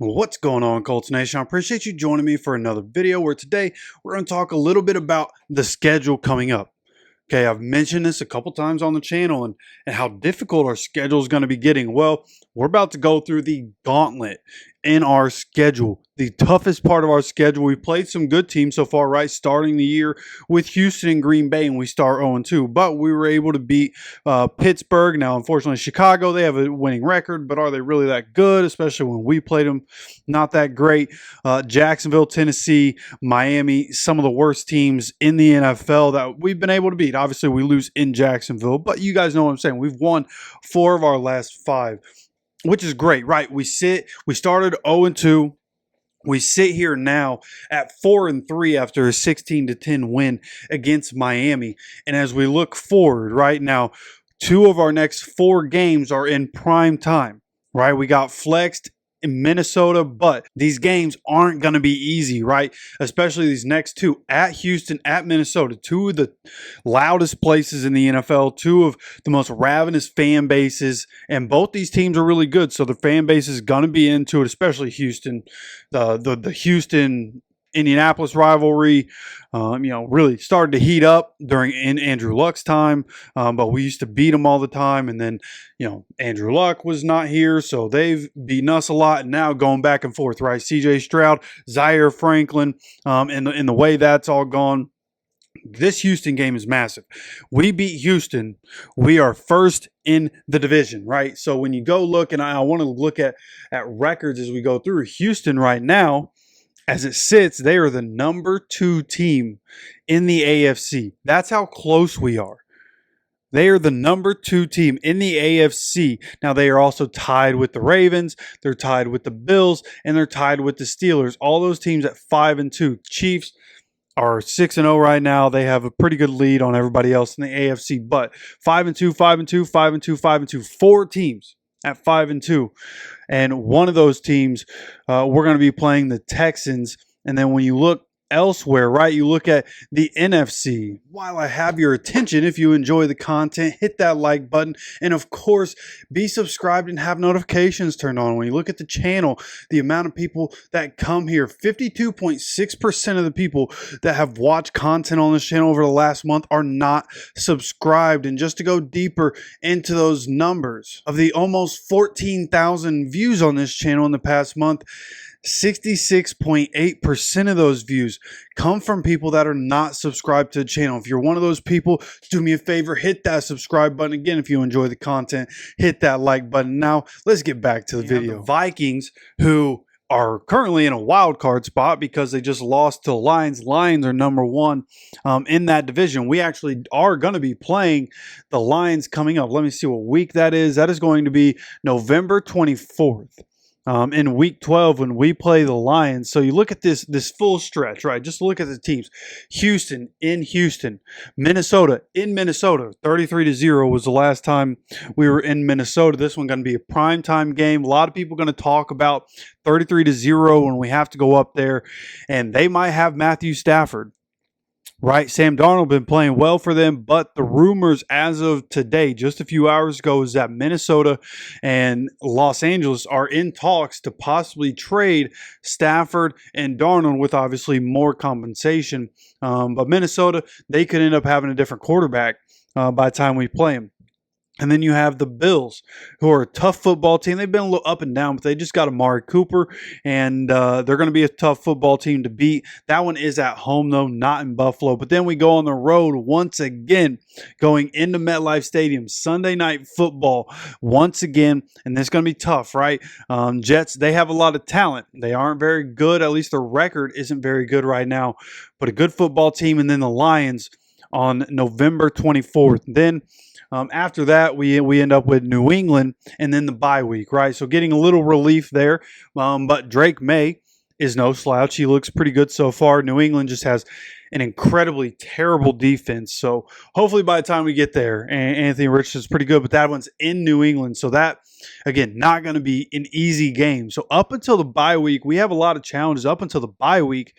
What's going on, Colts Nation? I appreciate you joining me for another video where today we're going to talk a little bit about the schedule coming up. Okay, I've mentioned this a couple times on the channel and how difficult our schedule is going to be getting. Well, we're about to go through the gauntlet in our schedule, the toughest part of our schedule. We've played some good teams so far, right? Starting the year with Houston and Green Bay, and we start 0-2, but we were able to beat Pittsburgh. Now, unfortunately, Chicago, they have a winning record, but are they really that good, especially when we played them? Not that great. Jacksonville, Tennessee, Miami, some of the worst teams in the NFL that we've been able to beat. Obviously, we lose in Jacksonville, but you guys know what I'm saying. We've won 4 of our last 5, which is great, right? We started 0-2. We sit here now at 4-3 after a 16-10 win against Miami. And as we look forward right now, 2 of our next 4 games are in prime time, right? We got flexed in Minnesota, but these games aren't going to be easy, right? Especially these next 2 at Houston, at Minnesota, 2 of the loudest places in the NFL, 2 of the most ravenous fan bases, and both these teams are really good. So the fan base is going to be into it, especially Houston. The Houston Indianapolis rivalry, really started to heat up during Andrew Luck's time, but we used to beat them all the time. And then, Andrew Luck was not here, so they've beaten us a lot. And now going back and forth, right? C.J. Stroud, Zaire Franklin, and the way that's all gone. This Houston game is massive. We beat Houston. We are first in the division, right? So when you go look, and I want to look at records as we go through Houston right now. As it sits, they are the number 2 team in the AFC. That's how close we are. They are the number 2 team in the AFC. Now, they are also tied with the Ravens. They're tied with the Bills, and they're tied with the Steelers. All those teams at 5-2. Chiefs are 6-0 right now. They have a pretty good lead on everybody else in the AFC. But 5-2, 5-2, 5-2, 5-2. 4 teams at 5-2. And one of those teams, we're going to be playing the Texans. And then when you look elsewhere, right, you look at the NFC. While I have your attention, if you enjoy the content, hit that like button. And of course, be subscribed and have notifications turned on. When you look at the channel, the amount of people that come here, 52.6% of the people that have watched content on this channel over the last month are not subscribed. And just to go deeper into those numbers, of the almost 14,000 views on this channel in the past month, 66.8% of those views come from people that are not subscribed to the channel. If you're one of those people, do me a favor, hit that subscribe button. Again, if you enjoy the content, hit that like button. Now, let's get back to the video. The Vikings, who are currently in a wild card spot because they just lost to the Lions. Lions are number 1 in that division. We actually are going to be playing the Lions coming up. Let me see what week that is. That is going to be November 24th. In week 12 when we play the Lions. So you look at this full stretch, right? Just look at the teams. Houston in Houston. Minnesota in Minnesota. 33-0 was the last time we were in Minnesota. This one going to be a primetime game. A lot of people going to talk about 33-0 when we have to go up there. And they might have Matthew Stafford. Right, Sam Darnold been playing well for them, but the rumors as of today, just a few hours ago, is that Minnesota and Los Angeles are in talks to possibly trade Stafford and Darnold with obviously more compensation. But Minnesota, they could end up having a different quarterback by the time we play them. And then you have the Bills, who are a tough football team. They've been a little up and down, but they just got Amari Cooper, and they're going to be a tough football team to beat. That one is at home, though, not in Buffalo. But then we go on the road once again, going into MetLife Stadium, Sunday Night Football once again, and it's going to be tough, right? Jets, they have a lot of talent. They aren't very good. At least their record isn't very good right now, but a good football team. And then the Lions on November 24th. Then after that, we end up with New England and then the bye week, right? So getting a little relief there. But Drake May is no slouch. He looks pretty good so far. New England just has an incredibly terrible defense. So hopefully by the time we get there, Anthony Richardson's pretty good, but that one's in New England. So that, again, not going to be an easy game. So up until the bye week, we have a lot of challenges. Up until the bye week,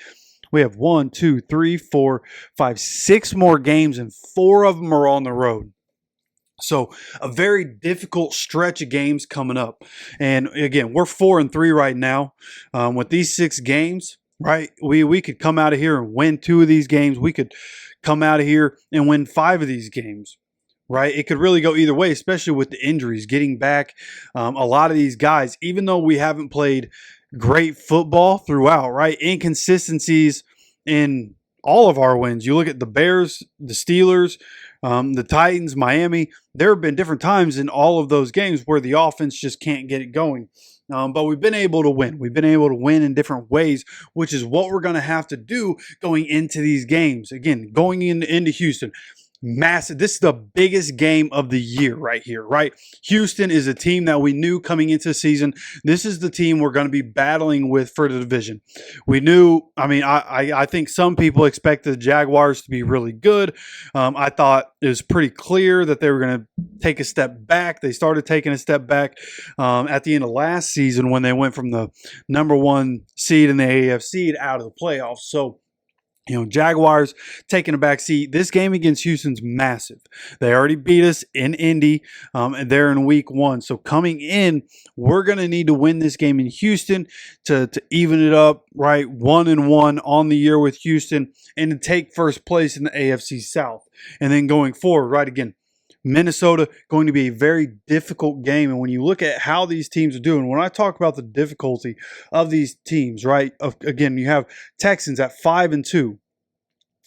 we have 1, 2, 3, 4, 5, 6 more games, and 4 of them are on the road. So a very difficult stretch of games coming up. And again, we're 4-3 right now. With these 6 games, right? We could come out of here and win 2 of these games. We could come out of here and win 5 of these games. Right, it could really go either way, especially with the injuries. Getting back a lot of these guys, even though we haven't played great football throughout, right? Inconsistencies in all of our wins. You look at the Bears, the Steelers, the Titans, Miami. There have been different times in all of those games where the offense just can't get it going. But we've been able to win. We've been able to win in different ways, which is what we're going to have to do going into these games. Again, going into Houston. Massive. This is the biggest game of the year right here, right? Houston is a team that we knew coming into the season. This is the team we're going to be battling with for the division. We knew, I think some people expected the Jaguars to be really good. I thought it was pretty clear that they were going to take a step back. They started taking a step back at the end of last season when they went from the number 1 seed in the AFC out of the playoffs. So, Jaguars taking a back seat. This game against Houston's massive. They already beat us in Indy, and they're in week 1. So coming in, we're going to need to win this game in Houston to even it up, right? 1-1 on the year with Houston and to take first place in the AFC South. And then going forward, right, again, Minnesota going to be a very difficult game. And when you look at how these teams are doing, when I talk about the difficulty of these teams, right, again, you have Texans at 5-2.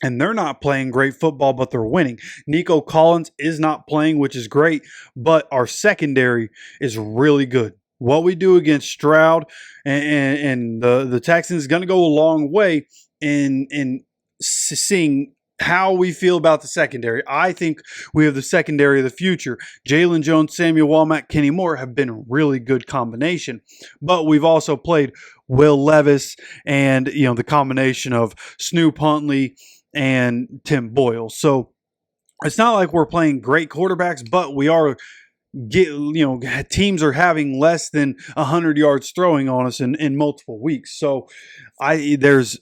And they're not playing great football, but they're winning. Nico Collins is not playing, which is great, but our secondary is really good. What we do against Stroud and the Texans is going to go a long way in seeing how we feel about the secondary. I think we have the secondary of the future. Jalen Jones, Samuel Womack, Kenny Moore have been a really good combination, but we've also played Will Levis and the combination of Snoop Huntley and Tim Boyle. So it's not like we're playing great quarterbacks, but we are teams are having less than 100 yards throwing on us in multiple weeks. So there's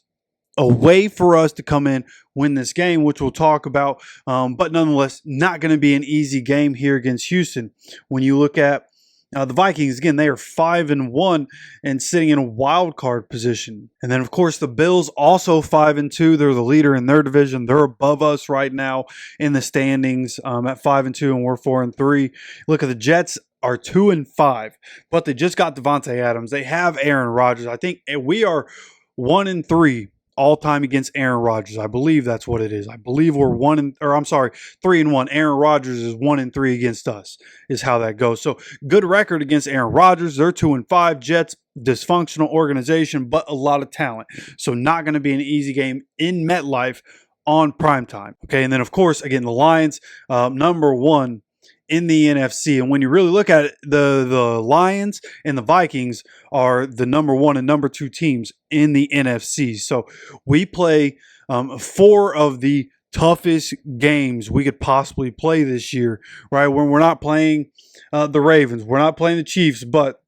a way for us to come in, win this game, which we'll talk about. But nonetheless, not going to be an easy game here against Houston. When you look at the Vikings, again, they are 5-1 and sitting in a wild card position. And then, of course, the Bills also 5-2. They're the leader in their division. They're above us right now in the standings at 5-2, and we're 4-3. Look at the Jets are 2-5, but they just got Devontae Adams. They have Aaron Rodgers. I think we are 1-3 all time against Aaron Rodgers. I believe that's what it is. I believe we're 3-1. Aaron Rodgers is 1-3 against us, is how that goes. So good record against Aaron Rodgers. They're 2-5. Jets, dysfunctional organization, but a lot of talent. So not going to be an easy game in MetLife on primetime. Okay, and then of course, again, the Lions, number 1 in the NFC. And when you really look at it, the Lions and the Vikings are the number 1 and number 2 teams in the NFC. So we play 4 of the toughest games we could possibly play this year, right? When we're not playing the Ravens, we're not playing the Chiefs, but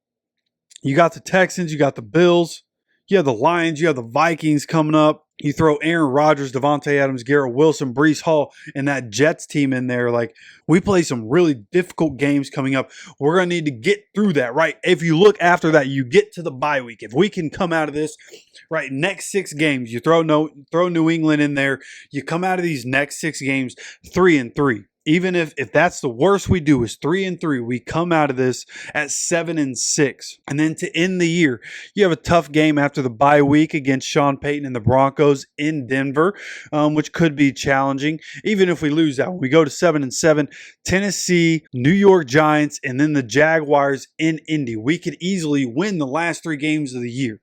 you got the Texans, you got the Bills, you have the Lions, you have the Vikings coming up. You throw Aaron Rodgers, Devontae Adams, Garrett Wilson, Breece Hall, and that Jets team in there. Like, we play some really difficult games coming up. We're going to need to get through that, right? If you look after that, you get to the bye week. If we can come out of this, right, next 6 games, you throw New England in there, you come out of these next 6 games 3-3. Even if that's the worst we do is 3-3, we come out of this at 7-6. And then to end the year, you have a tough game after the bye week against Sean Payton and the Broncos in Denver, which could be challenging. Even if we lose that one, we go to 7-7, Tennessee, New York Giants, and then the Jaguars in Indy. We could easily win the last 3 games of the year.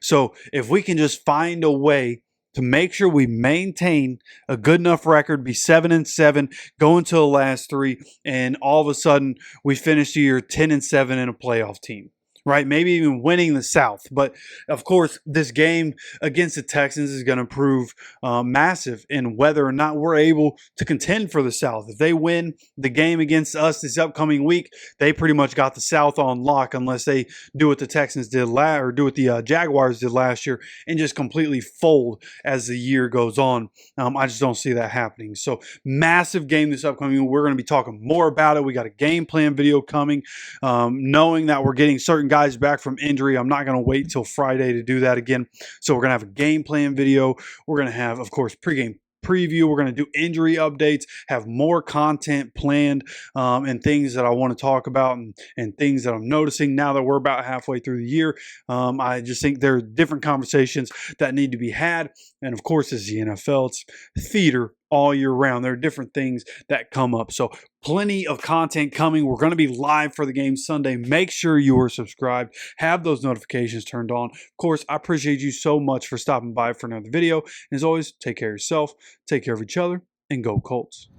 So if we can just find a way to make sure we maintain a good enough record, be 7-7, go into the last 3, and all of a sudden we finish the year 10-7 in a playoff team, right? Maybe even winning the South. But of course, this game against the Texans is going to prove massive in whether or not we're able to contend for the South. If they win the game against us this upcoming week, they pretty much got the South on lock, unless they do what the Texans did or do what the Jaguars did last year and just completely fold as the year goes on. I just don't see that happening. So massive game this upcoming week. We're going to be talking more about it. We got a game plan video coming. Knowing that we're getting certain guys back from injury, I'm not going to wait till Friday to do that again. So we're going to have a game plan video. We're going to have, of course, pregame preview. We're going to do injury updates, have more content planned, and things that I want to talk about, and things that I'm noticing now that we're about halfway through the year. I just think there are different conversations that need to be had. And of course, it's the NFL. It's theater all year round. There are different things that come up. So plenty of content coming. We're going to be live for the game Sunday. Make sure you are subscribed. Have those notifications turned on. Of course, I appreciate you so much for stopping by for another video. And as always, take care of yourself, take care of each other, and go Colts.